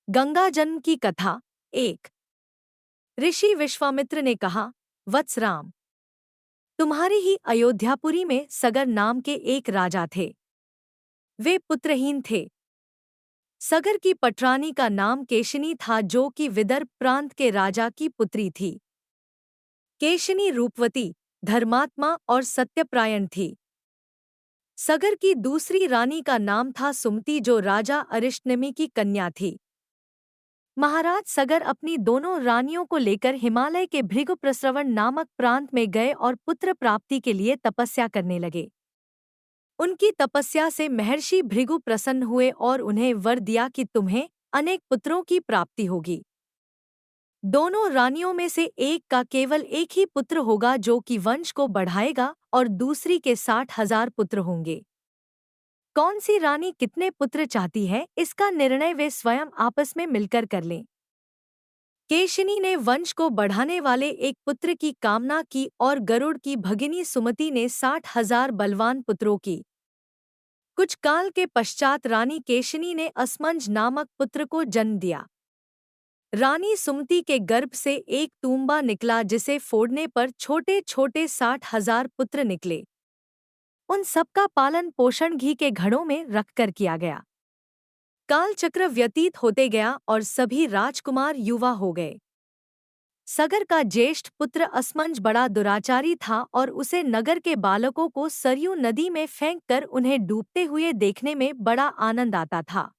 गंगा जन्म की कथा। एक ऋषि विश्वामित्र ने कहा, वत्स राम, तुम्हारी ही अयोध्यापुरी में सगर नाम के एक राजा थे। वे पुत्रहीन थे। सगर की पटरानी का नाम केशिनी था, जो कि विदर्भ प्रांत के राजा की पुत्री थी। केशिनी रूपवती, धर्मात्मा और सत्यप्रायण थी। सगर की दूसरी रानी का नाम था सुमति, जो राजा अरिष्टनेमि की कन्या थी। महाराज सगर अपनी दोनों रानियों को लेकर हिमालय के भृगुप्रस्रवण नामक प्रांत में गए और पुत्र प्राप्ति के लिए तपस्या करने लगे। उनकी तपस्या से महर्षि भृगु प्रसन्न हुए और उन्हें वर दिया कि तुम्हें अनेक पुत्रों की प्राप्ति होगी। दोनों रानियों में से एक का केवल एक ही पुत्र होगा, जो कि वंश को बढ़ाएगा, और दूसरी के 60,000 पुत्र होंगे। कौन सी रानी कितने पुत्र चाहती है, इसका निर्णय वे स्वयं आपस में मिलकर कर लें। केशिनी ने वंश को बढ़ाने वाले एक पुत्र की कामना की और गरुड़ की भगिनी सुमति ने 60,000 बलवान पुत्रों की। कुछ काल के पश्चात रानी केशिनी ने असमंज नामक पुत्र को जन्म दिया। रानी सुमति के गर्भ से एक तूम्बा निकला, जिसे फोड़ने पर छोटे छोटे 60,000 पुत्र निकले। उन सबका पालन पोषण घी के घड़ों में रखकर किया गया। कालचक्र व्यतीत होते गया और सभी राजकुमार युवा हो गए। सगर का ज्येष्ठ पुत्र असमंज बड़ा दुराचारी था और उसे नगर के बालकों को सरयू नदी में फेंककर उन्हें डूबते हुए देखने में बड़ा आनंद आता था।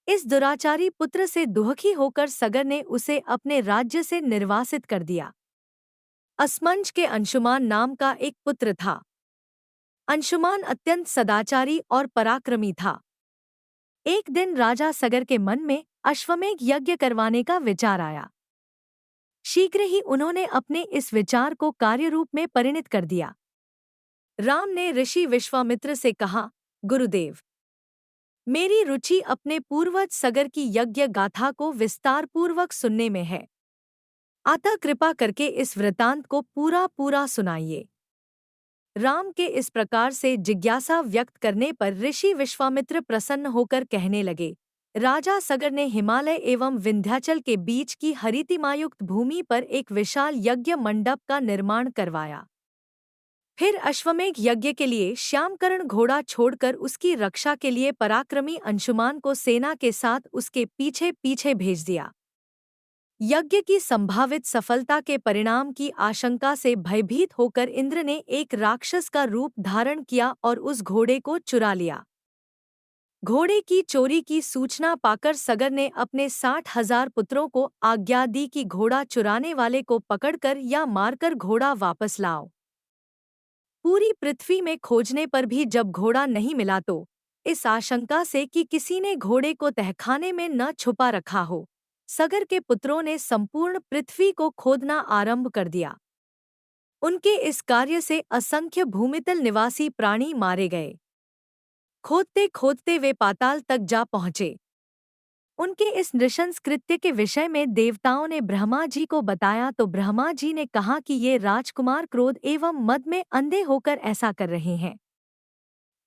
इस दुराचारी पुत्र से दुखी होकर सगर ने उसे अपने राज्य से निर्वासित कर दिया। असमंज के अंशुमान नाम का एक पुत्र था। अंशुमान अत्यंत सदाचारी और पराक्रमी था। एक दिन राजा सगर के मन में अश्वमेध यज्ञ करवाने का विचार आया। शीघ्र ही उन्होंने अपने इस विचार को कार्यरूप में परिणत कर दिया। राम ने ऋषि विश्वामित्र से कहा, गुरुदेव, मेरी रुचि अपने पूर्वज सगर की यज्ञ गाथा को विस्तार पूर्वक सुनने में है। अतः कृपा करके इस वृतांत को पूरा पूरा सुनाइए। राम के इस प्रकार से जिज्ञासा व्यक्त करने पर ऋषि विश्वामित्र प्रसन्न होकर कहने लगे, राजा सगर ने हिमालय एवं विंध्याचल के बीच की हरितिमायुक्त भूमि पर एक विशाल यज्ञ मंडप का निर्माण करवाया। फिर अश्वमेध यज्ञ के लिए श्यामकर्ण घोड़ा छोड़कर उसकी रक्षा के लिए पराक्रमी अंशुमान को सेना के साथ उसके पीछे पीछे भेज दिया। यज्ञ की संभावित सफलता के परिणाम की आशंका से भयभीत होकर इंद्र ने एक राक्षस का रूप धारण किया और उस घोड़े को चुरा लिया। घोड़े की चोरी की सूचना पाकर सगर ने अपने 60,000 पुत्रों को आज्ञा दी कि घोड़ा चुराने वाले को पकड़कर या मारकर घोड़ा वापस लाओ। पूरी पृथ्वी में खोजने पर भी जब घोड़ा नहीं मिला तो इस आशंका से कि किसी ने घोड़े को तहखाने में न छुपा रखा हो, सगर के पुत्रों ने संपूर्ण पृथ्वी को खोदना आरंभ कर दिया। उनके इस कार्य से असंख्य भूमितल निवासी प्राणी मारे गए। खोदते खोदते वे पाताल तक जा पहुँचे। उनके इस नृशंस कृत्य के विषय में देवताओं ने ब्रह्मा जी को बताया तो ब्रह्मा जी ने कहा कि ये राजकुमार क्रोध एवं मद में अंधे होकर ऐसा कर रहे हैं।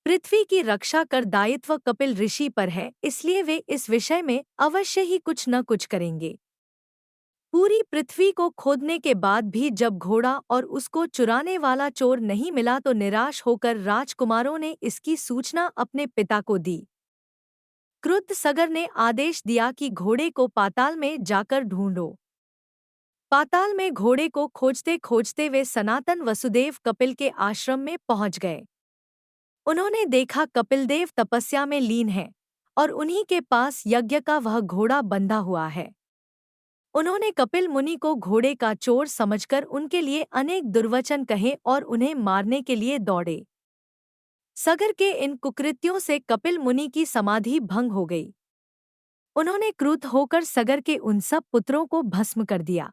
पृथ्वी की रक्षा कर दायित्व कपिल ऋषि पर है, इसलिए वे इस विषय में अवश्य ही कुछ न कुछ करेंगे। पूरी पृथ्वी को खोदने के बाद भी जब घोड़ा और उसको चुराने वाला चोर नहीं मिला तो निराश होकर राजकुमारों ने इसकी सूचना अपने पिता को दी। क्रुद्ध सगर ने आदेश दिया कि घोड़े को पाताल में जाकर ढूंढो। पाताल में घोड़े को खोजते खोजते वे सनातन वसुदेव कपिल के आश्रम में पहुंच गए। उन्होंने देखा कपिलदेव तपस्या में लीन है और उन्हीं के पास यज्ञ का वह घोड़ा बंधा हुआ है। उन्होंने कपिल मुनि को घोड़े का चोर समझकर उनके लिए अनेक दुर्वचन कहे और उन्हें मारने के लिए दौड़े। सगर के इन कुकृत्यों से कपिल मुनि की समाधि भंग हो गई। उन्होंने क्रुद्ध होकर सगर के उन सब पुत्रों को भस्म कर दिया।